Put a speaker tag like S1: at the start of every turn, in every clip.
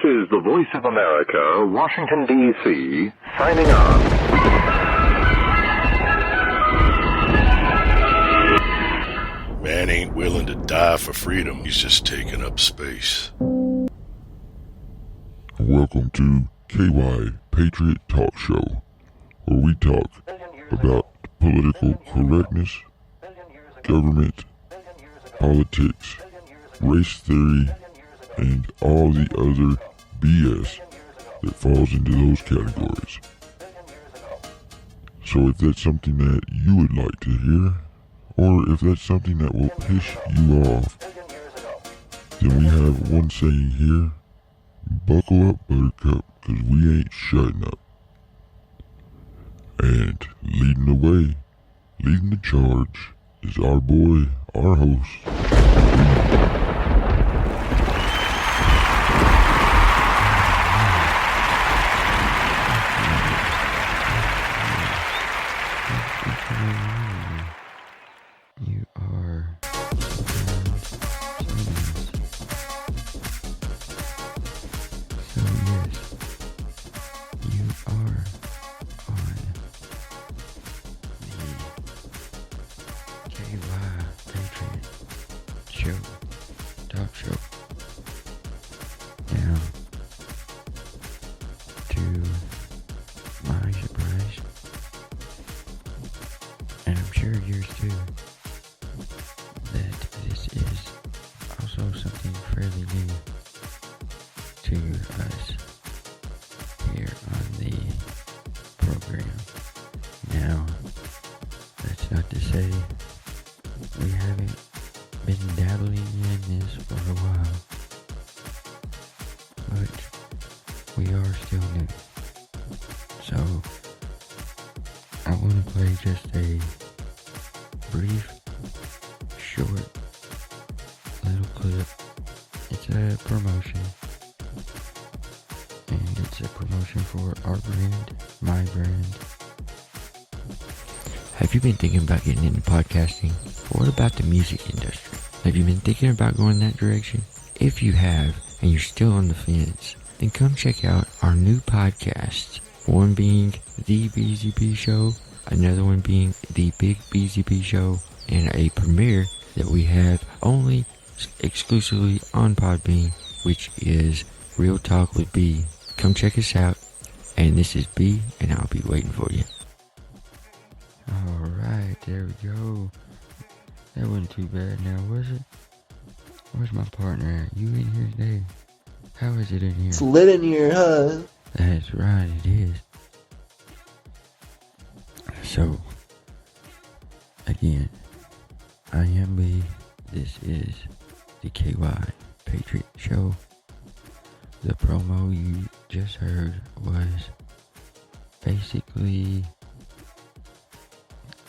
S1: This is the Voice of America, Washington, D.C., signing off.
S2: Man ain't willing to die for freedom. He's just taking up space.
S3: Welcome to KY Patriot Talk Show, where we talk about political correctness, government, politics, race theory, and all the other BS that falls into those categories. So if that's something that you would like to hear, or if that's something that will piss you off, then we have one saying here: buckle up, buttercup, cause we ain't shutting up. And leading the way, leading the charge, is our boy, our host,
S4: You are so yes, you are on the KY Patriot Show, talk show. Now, to my surprise, and I'm sure yours too, that this is also something fairly new to us here on the program. Now, that's not to say we haven't been dabbling in this for a while, but we are still new. So, I want to play just a brief, short, little clip. It's a promotion, and it's a promotion for our brand, my brand. Have you been thinking about getting into podcasting? What about the music industry? Have you been thinking about going that direction? If you have, and you're still on the fence, then come check out our new podcasts. One being The BZB Show, another one being The Big BZB Show, and a premiere that we have only exclusively on Podbean, which is Real Talk with B. Come check us out, and this is B, and I'll be waiting for you. Alright, there we go. That wasn't too bad now, was it? Where's my partner at? You in here today? How is it in here?
S5: It's lit in here, huh?
S4: That's right, it is. So, again, I am B. This is the KY Patriot Show. The promo you just heard was basically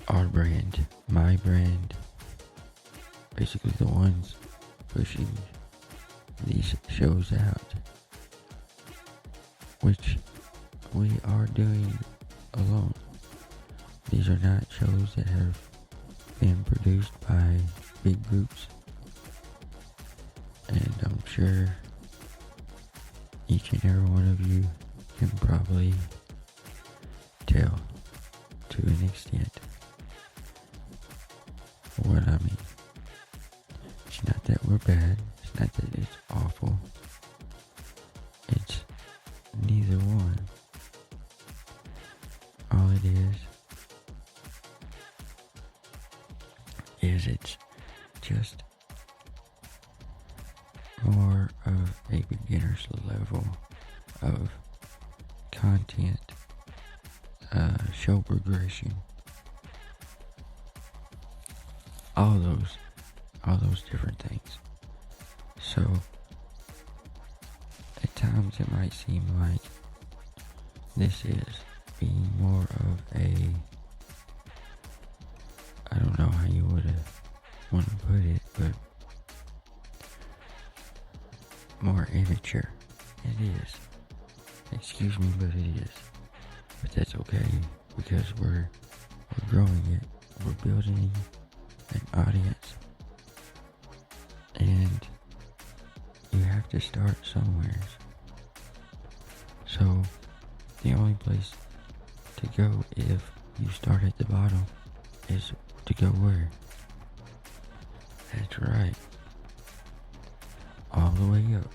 S4: our brand, my brand. Basically the ones pushing these shows out, which we are doing alone. These are not shows that have been produced by big groups, and I'm sure each and every one of you can probably tell to an extent what I mean. It's not that we're bad, it's not that it's awful, it's neither one. All it is it's just more of a beginner's level of content, show progression, all those different things. So at times it might seem like this is being more of a, I don't know how you would want to put it, but more immature. It is. Excuse me, but it is. But that's okay, because we're growing it. We're building an audience. And you have to start somewhere. So, the only place to go if you start at the bottom is to go where? That's right. All the way up.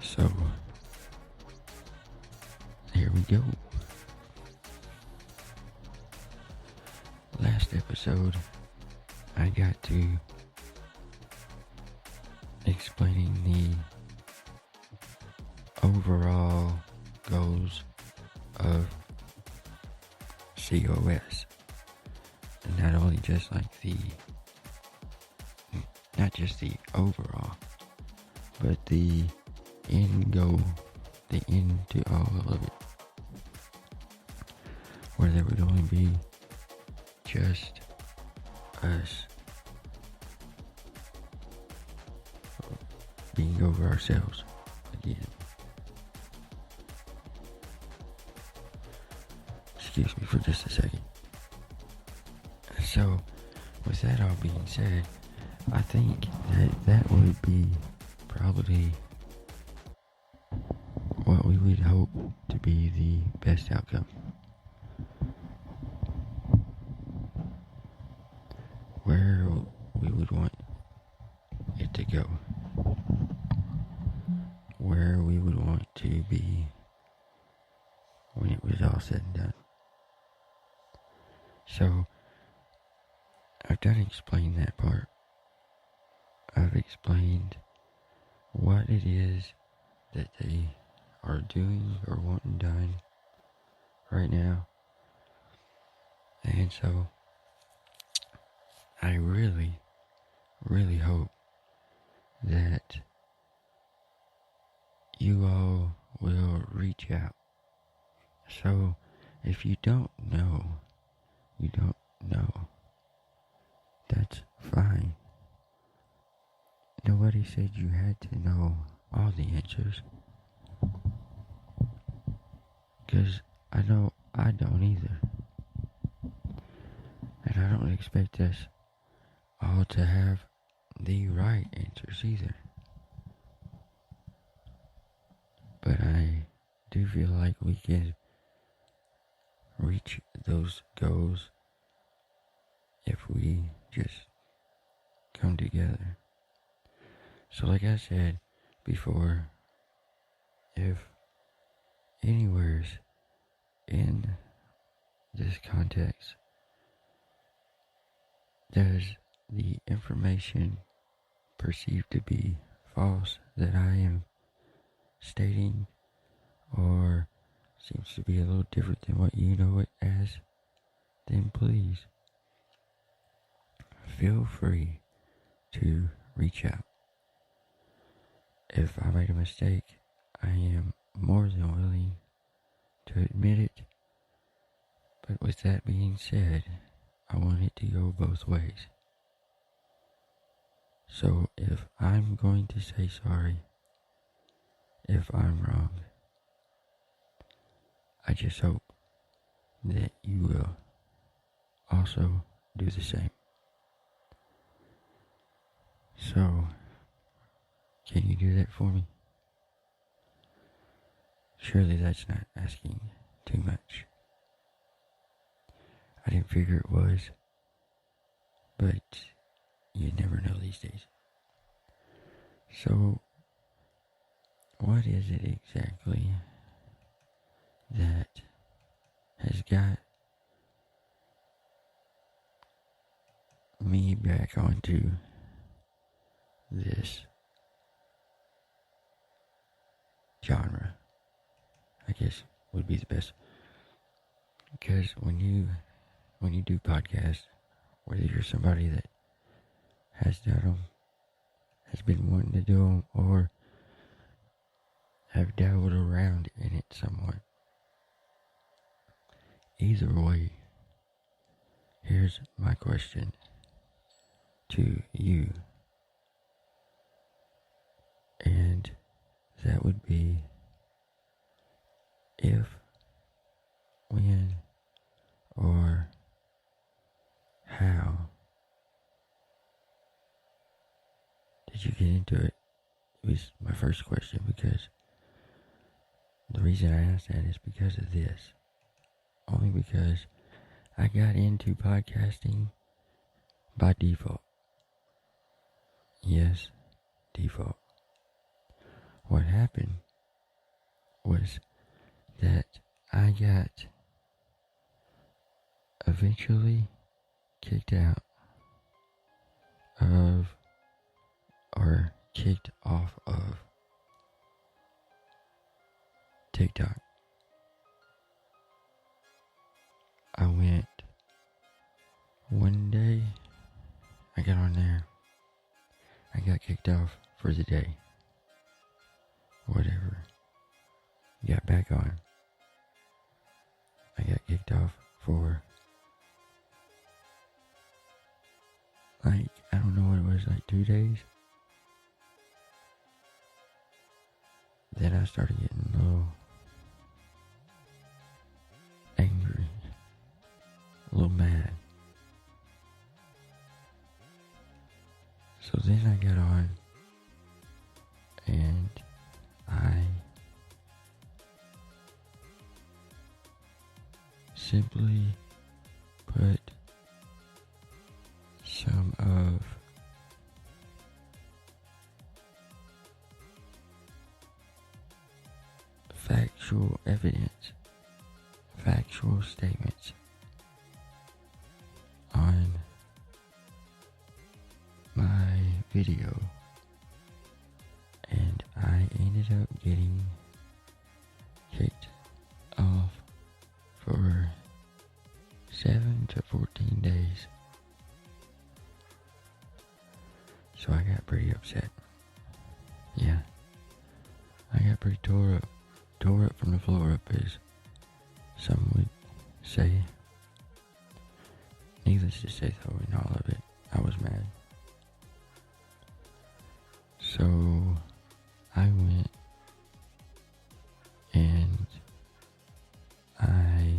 S4: So, here we go. Last episode, I got to explaining the overall goals of COS. And not only just like not just the overall, but the end goal, the end to all of it. Where there would only be just us being over ourselves again. Excuse me for just a second. So, with that all being said, I think that would be probably what we would hope to be the best outcome. Where we would want it to go. Where we would want to be when it was all said and done. So, I've done explain that part. I've explained what it is that they are doing or wanting done right now. And so, I really, really hope that you all will reach out. So, if you don't know, you don't know. That's fine. Nobody said you had to know all the answers. Because I know I don't either. And I don't expect us all to have the right answers either. But I do feel like we can reach those goals if we just come together. So like I said before, if anywhere's in this context does the information perceived to be false that I am stating, or seems to be a little different than what you know it as, then please feel free to reach out. If I made a mistake, I am more than willing to admit it. But with that being said, I want it to go both ways. So if I'm going to say sorry, if I'm wrong, I just hope that you will also do the same. So, can you do that for me? Surely that's not asking too much. I didn't figure it was, but you never know these days. So, what is it exactly that has got me back onto this genre? I guess would be the best. Because when you do podcasts, whether you're somebody that has done them, has been wanting to do them, or have dabbled around in it somewhat, either way, here's my question to you. And that would be, if, when, or how did you get into it was my first question, because the reason I asked that is because of this. Only because I got into podcasting by default. Yes, default. What happened was that I got eventually kicked out of, or kicked off of, TikTok. I went one day, I got on there, I got kicked off for the day. Whatever. Got back on. I got kicked off for, like, I don't know what it was, like 2 days. Then I started getting a little angry, a little mad. So then I got on and I simply put some of factual evidence, factual statements on my video, and I ended up getting kicked off for 7 to 14 days. So I got pretty upset. Yeah, I got pretty tore up from the floor up, as some would say. Needless to say, though, in all of it, I was mad. So I went and I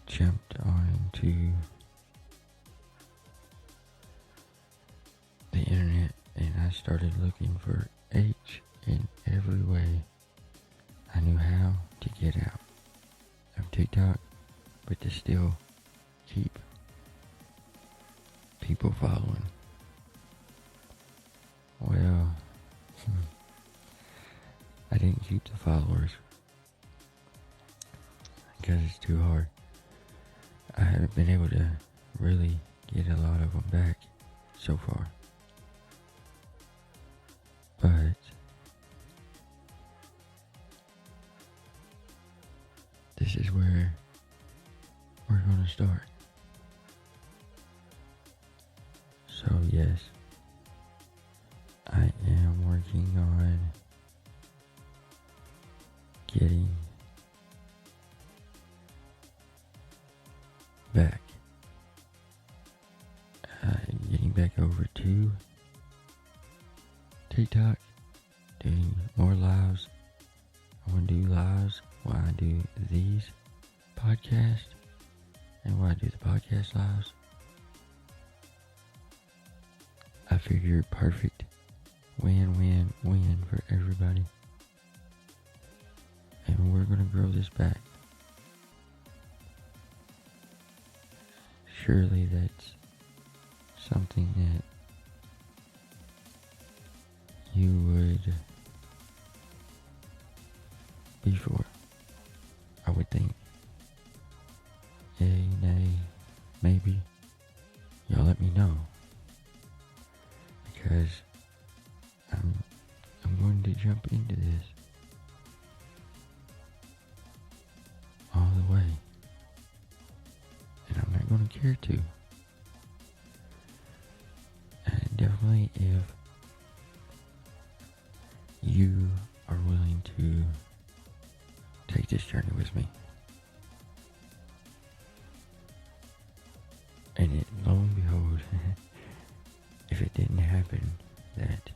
S4: jumped onto the internet and I started looking for each and every way I knew how to get out of TikTok, but to still keep people following. Well, I didn't keep the followers because it's too hard. I haven't been able to really get a lot of them back so far. But this is where we're going to start. So yes, I am working on getting back. Getting back over to TikTok, doing more lives. I want to do lives while I do these podcasts and while I do the podcast lives. I figured perfect win-win-win for everybody. And we're going to grow this back. Surely that's something that you would be for, I would think. Yay, nay, maybe. Y'all let me know. Because I'm going to jump into this all the way. And I'm not going to care to. And definitely if you are willing to take this journey with me. And lo and behold, if it didn't happen, that